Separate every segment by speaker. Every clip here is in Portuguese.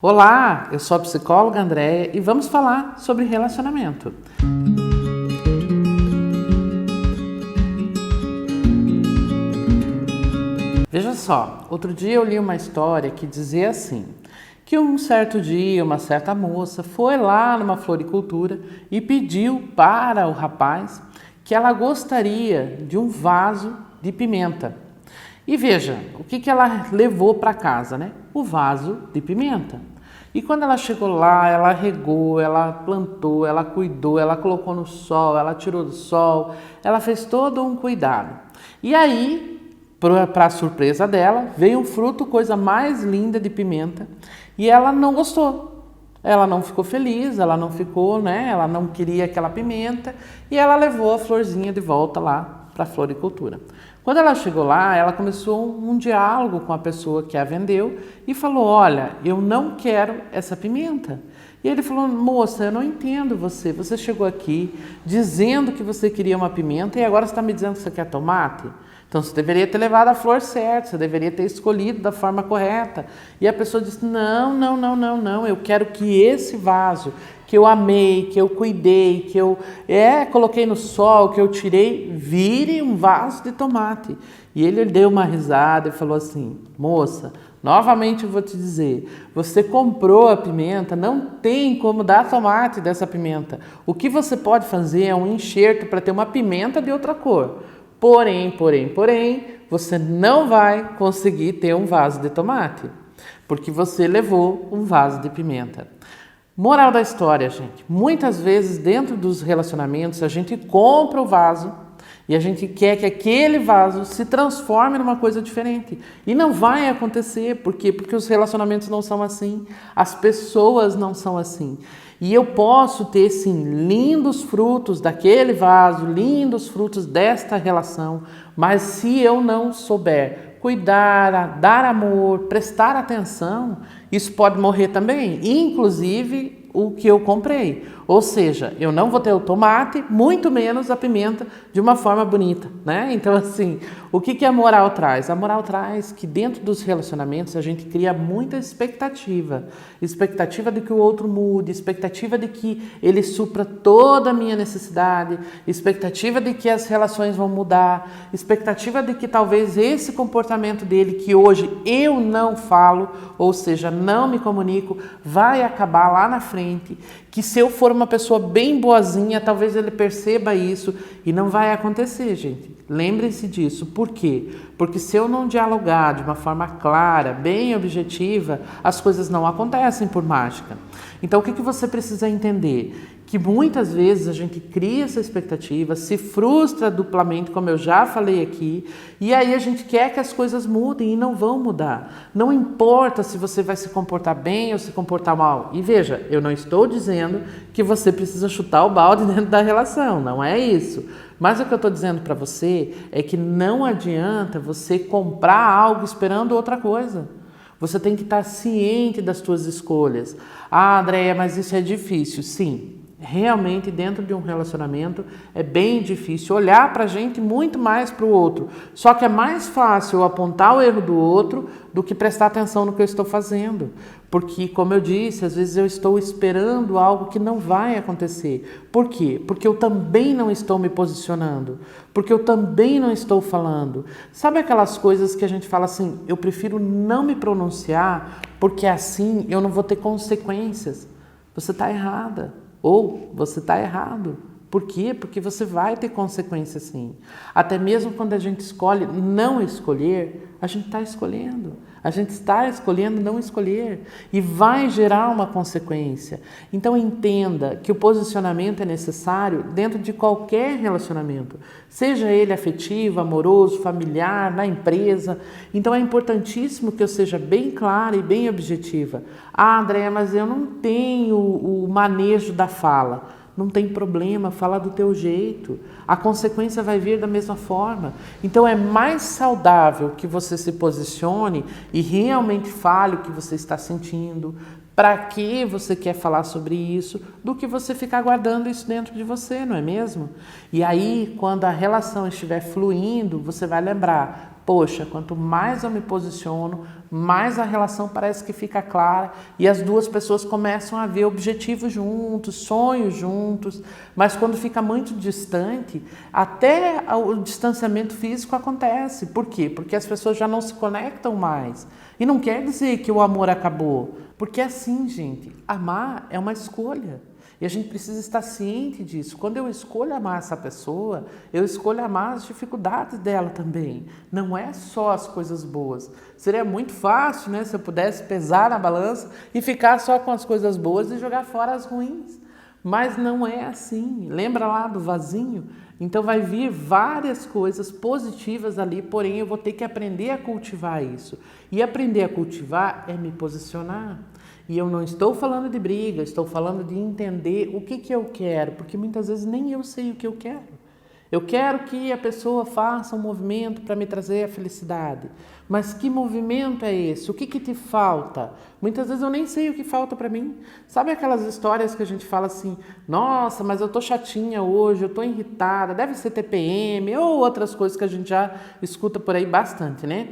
Speaker 1: Olá, eu sou a psicóloga Andréia e vamos falar sobre relacionamento. Veja só, outro dia eu li uma história que dizia assim, que um certo dia uma certa moça foi lá numa floricultura e pediu para o rapaz que ela gostaria de um vaso de pimenta. E veja, o que ela levou para casa, né? O vaso de pimenta. E quando ela chegou lá, ela regou, ela plantou, ela cuidou, ela colocou no sol, ela tirou do sol, ela fez todo um cuidado. E aí, para a surpresa dela, veio um fruto, coisa mais linda de pimenta, e ela não gostou. Ela não ficou feliz, ela não ficou, né? Ela não queria aquela pimenta e ela levou a florzinha de volta lá para a floricultura. Quando ela chegou lá, ela começou um diálogo com a pessoa que a vendeu e falou, olha, eu não quero essa pimenta. E ele falou, moça, eu não entendo você chegou aqui dizendo que você queria uma pimenta e agora você está me dizendo que você quer tomate? Então você deveria ter levado a flor certa, você deveria ter escolhido da forma correta. E a pessoa disse, não, eu quero que esse vaso que eu amei, que eu cuidei, que eu coloquei no sol, que eu tirei, vire um vaso de tomate. E ele deu uma risada e falou assim, moça, novamente eu vou te dizer, você comprou a pimenta, não tem como dar tomate dessa pimenta. O que você pode fazer é um enxerto para ter uma pimenta de outra cor. Porém, você não vai conseguir ter um vaso de tomate, porque você levou um vaso de pimenta. Moral da história, gente, muitas vezes dentro dos relacionamentos a gente compra o vaso e a gente quer que aquele vaso se transforme numa coisa diferente. E não vai acontecer, por quê? Porque os relacionamentos não são assim, as pessoas não são assim. E eu posso ter, sim, lindos frutos daquele vaso, lindos frutos desta relação, mas se eu não souber cuidar, dar amor, prestar atenção, isso pode morrer também, inclusive o que eu comprei. Ou seja, eu não vou ter o tomate, muito menos a pimenta, de uma forma bonita, né? Então, assim, o que a moral traz? A moral traz que dentro dos relacionamentos a gente cria muita expectativa. Expectativa de que o outro mude, expectativa de que ele supra toda a minha necessidade, expectativa de que as relações vão mudar, expectativa de que talvez esse comportamento dele, que hoje eu não falo, ou seja, não me comunico, vai acabar lá na frente, que se eu for uma pessoa bem boazinha, talvez ele perceba isso e não vai acontecer, gente. Lembrem-se disso. Por quê? Porque se eu não dialogar de uma forma clara, bem objetiva, as coisas não acontecem por mágica. Então, o que você precisa entender? Que muitas vezes a gente cria essa expectativa, se frustra duplamente, como eu já falei aqui, e aí a gente quer que as coisas mudem e não vão mudar. Não importa se você vai se comportar bem ou se comportar mal. E veja, eu não estou dizendo que você precisa chutar o balde dentro da relação, não é isso. Mas o que eu estou dizendo para você é que não adianta você comprar algo esperando outra coisa. Você tem que estar ciente das suas escolhas. Ah, Andréia, mas isso é difícil. Sim. Realmente dentro de um relacionamento é bem difícil olhar para a gente muito mais para o outro. Só que é mais fácil eu apontar o erro do outro do que prestar atenção no que eu estou fazendo. Porque, como eu disse, às vezes eu estou esperando algo que não vai acontecer. Por quê? Porque eu também não estou me posicionando. Porque eu também não estou falando. Sabe aquelas coisas que a gente fala assim, eu prefiro não me pronunciar porque assim eu não vou ter consequências. Você está errada. Ou você está errado. Por quê? Porque você vai ter consequência sim. Até mesmo quando a gente escolhe não escolher, a gente está escolhendo. A gente está escolhendo não escolher e vai gerar uma consequência. Então entenda que o posicionamento é necessário dentro de qualquer relacionamento, seja ele afetivo, amoroso, familiar, na empresa. Então é importantíssimo que eu seja bem clara e bem objetiva. Ah, Andréia, mas eu não tenho o manejo da fala. Não tem problema, fala do teu jeito. A consequência vai vir da mesma forma. Então é mais saudável que você se posicione e realmente fale o que você está sentindo, para que você quer falar sobre isso, do que você ficar guardando isso dentro de você, não é mesmo? E aí, quando a relação estiver fluindo, você vai lembrar, Poxa, quanto mais eu me posiciono, mais a relação parece que fica clara e as duas pessoas começam a ver objetivos juntos, sonhos juntos, mas quando fica muito distante, até o distanciamento físico acontece. Por quê? Porque as pessoas já não se conectam mais. E não quer dizer que o amor acabou, porque é assim, gente, amar é uma escolha. E a gente precisa estar ciente disso. Quando eu escolho amar essa pessoa, eu escolho amar as dificuldades dela também. Não é só as coisas boas. Seria muito fácil, né, se eu pudesse pesar na balança e ficar só com as coisas boas e jogar fora as ruins. Mas não é assim. Lembra lá do vasinho? Então vai vir várias coisas positivas ali, porém eu vou ter que aprender a cultivar isso. E aprender a cultivar é me posicionar. E eu não estou falando de briga, estou falando de entender o que eu quero, porque muitas vezes nem eu sei o que eu quero. Eu quero que a pessoa faça um movimento para me trazer a felicidade. Mas que movimento é esse? O que te falta? Muitas vezes eu nem sei o que falta para mim. Sabe aquelas histórias que a gente fala assim, nossa, mas eu tô chatinha hoje, eu tô irritada, deve ser TPM, ou outras coisas que a gente já escuta por aí bastante, né?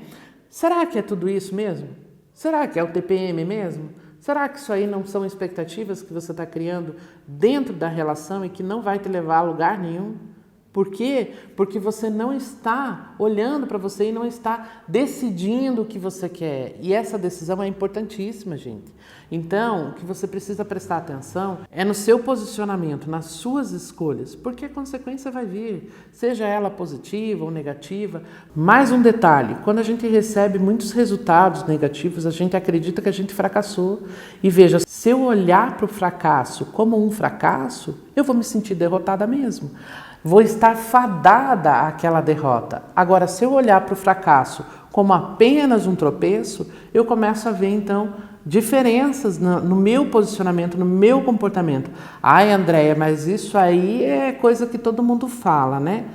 Speaker 1: Será que é tudo isso mesmo? Será que é o TPM mesmo? Será que isso aí não são expectativas que você está criando dentro da relação e que não vai te levar a lugar nenhum? Por quê? Porque você não está olhando para você e não está decidindo o que você quer. E essa decisão é importantíssima, gente. Então, o que você precisa prestar atenção é no seu posicionamento, nas suas escolhas, porque a consequência vai vir, seja ela positiva ou negativa. Mais um detalhe, quando a gente recebe muitos resultados negativos, a gente acredita que a gente fracassou. E veja, se eu olhar para o fracasso como um fracasso, eu vou me sentir derrotada mesmo. Vou estar fadada àquela derrota. Agora, se eu olhar para o fracasso como apenas um tropeço, eu começo a ver, então, diferenças no meu posicionamento, no meu comportamento. Ai, Andréia, mas isso aí é coisa que todo mundo fala, né?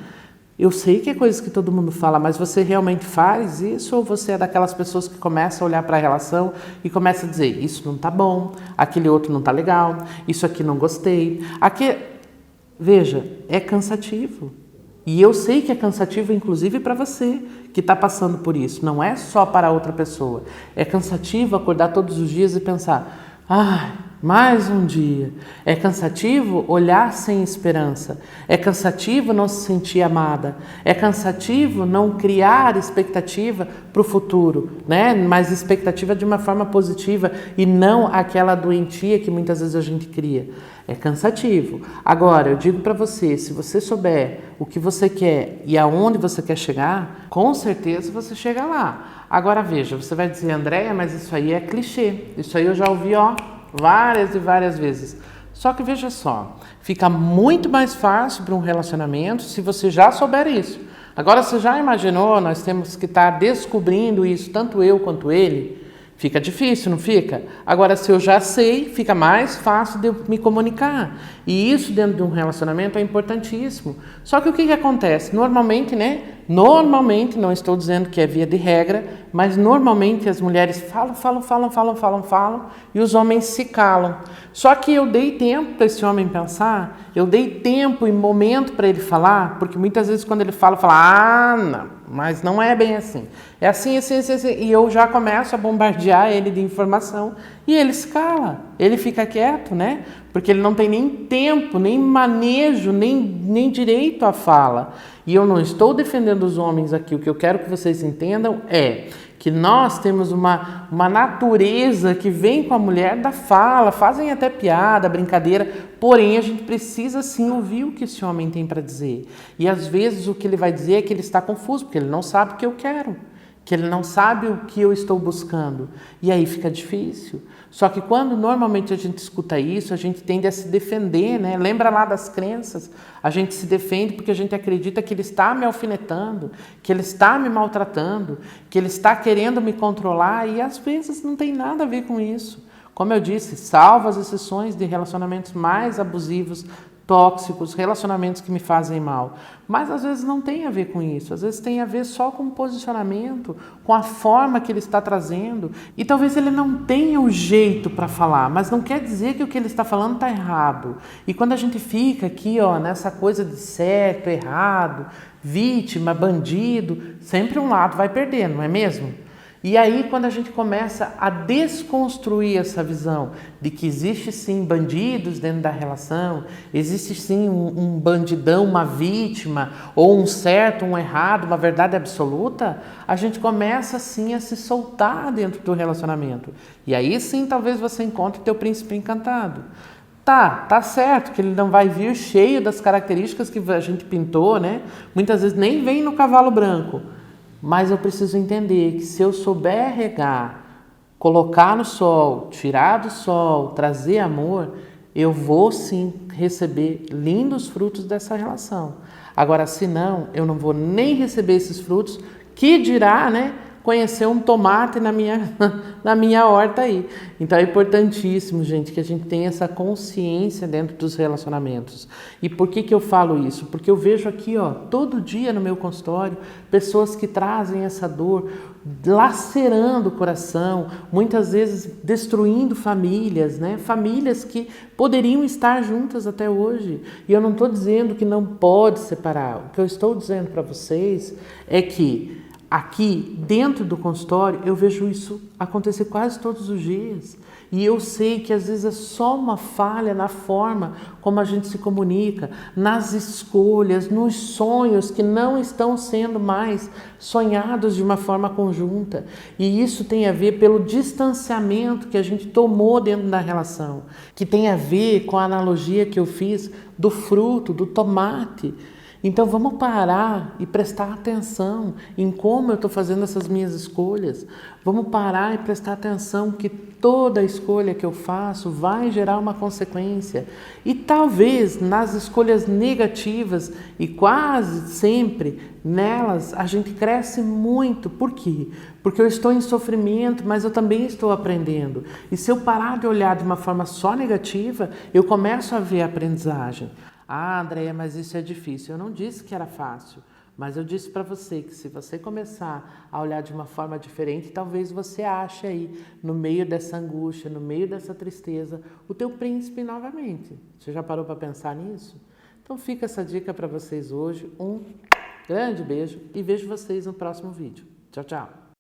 Speaker 1: Eu sei que é coisa que todo mundo fala, mas você realmente faz isso ou você é daquelas pessoas que começam a olhar para a relação e começa a dizer, isso não tá bom, aquele outro não tá legal, isso aqui não gostei, Veja, é cansativo. E eu sei que é cansativo, inclusive, para você que está passando por isso. Não é só para outra pessoa. É cansativo acordar todos os dias e pensar, ai, mais um dia. É cansativo olhar sem esperança. É cansativo não se sentir amada. É cansativo não criar expectativa para o futuro, né? Mas expectativa de uma forma positiva e não aquela doentia que muitas vezes a gente cria. É cansativo. Agora, eu digo para você, se você souber o que você quer e aonde você quer chegar, com certeza você chega lá. Agora veja, você vai dizer, Andréia, mas isso aí é clichê. Isso aí eu já ouvi, várias e várias vezes. Só que veja só, fica muito mais fácil para um relacionamento se você já souber isso. Agora, você já imaginou, nós temos que estar descobrindo isso, tanto eu quanto ele? Fica difícil, não fica? Agora, se eu já sei, fica mais fácil de eu me comunicar. E isso dentro de um relacionamento é importantíssimo. Só que o que acontece? Normalmente, Normalmente, não estou dizendo que é via de regra, mas normalmente as mulheres falam e os homens se calam. Só que eu dei tempo para esse homem pensar, eu dei tempo e momento para ele falar, porque muitas vezes quando ele fala, não, mas não é bem assim. É assim, e eu já começo a bombardear ele de informação e ele se cala, ele fica quieto, né? Porque ele não tem nem tempo, nem manejo, nem direito à fala. E eu não estou defendendo os homens aqui, o que eu quero que vocês entendam é que nós temos uma natureza que vem com a mulher da fala, fazem até piada, brincadeira, porém a gente precisa sim ouvir o que esse homem tem para dizer. E às vezes o que ele vai dizer é que ele está confuso, porque ele não sabe o que eu quero, que ele não sabe o que eu estou buscando. E aí fica difícil. Só que quando normalmente a gente escuta isso, a gente tende a se defender, né? Lembra lá das crenças? A gente se defende porque a gente acredita que ele está me alfinetando, que ele está me maltratando, que ele está querendo me controlar e às vezes não tem nada a ver com isso. Como eu disse, salvo as exceções de relacionamentos mais abusivos, tóxicos, relacionamentos que me fazem mal. Mas às vezes não tem a ver com isso, às vezes tem a ver só com o posicionamento, com a forma que ele está trazendo. E talvez ele não tenha o jeito para falar, mas não quer dizer que o que ele está falando está errado. E quando a gente fica aqui, ó, nessa coisa de certo, errado, vítima, bandido, sempre um lado vai perder, não é mesmo? E aí, quando a gente começa a desconstruir essa visão de que existe sim bandidos dentro da relação, existe sim um bandidão, uma vítima, ou um certo, um errado, uma verdade absoluta, a gente começa sim a se soltar dentro do relacionamento. E aí sim, talvez você encontre teu príncipe encantado. Tá certo que ele não vai vir cheio das características que a gente pintou, né? Muitas vezes nem vem no cavalo branco. Mas eu preciso entender que se eu souber regar, colocar no sol, tirar do sol, trazer amor, eu vou sim receber lindos frutos dessa relação. Agora, se não, eu não vou nem receber esses frutos, que dirá, né? Conhecer um tomate na minha horta aí. Então é importantíssimo, gente, que a gente tenha essa consciência dentro dos relacionamentos. E por que eu falo isso? Porque eu vejo aqui, ó, todo dia no meu consultório, pessoas que trazem essa dor, lacerando o coração, muitas vezes destruindo famílias, né? Famílias que poderiam estar juntas até hoje. E eu não estou dizendo que não pode separar. O que eu estou dizendo para vocês é que aqui dentro do consultório eu vejo isso acontecer quase todos os dias. E eu sei que às vezes é só uma falha na forma como a gente se comunica, nas escolhas, nos sonhos que não estão sendo mais sonhados de uma forma conjunta. E isso tem a ver pelo distanciamento que a gente tomou dentro da relação, que tem a ver com a analogia que eu fiz do fruto, do tomate. Então vamos parar e prestar atenção em como eu estou fazendo essas minhas escolhas. Vamos parar e prestar atenção que toda escolha que eu faço vai gerar uma consequência. E talvez nas escolhas negativas, e quase sempre nelas, a gente cresce muito. Por quê? Porque eu estou em sofrimento, mas eu também estou aprendendo. E se eu parar de olhar de uma forma só negativa, eu começo a ver a aprendizagem. Ah, Andréia, mas isso é difícil. Eu não disse que era fácil, mas eu disse para você que se você começar a olhar de uma forma diferente, talvez você ache aí, no meio dessa angústia, no meio dessa tristeza, o teu príncipe novamente. Você já parou para pensar nisso? Então fica essa dica para vocês hoje. Um grande beijo e vejo vocês no próximo vídeo. Tchau, tchau.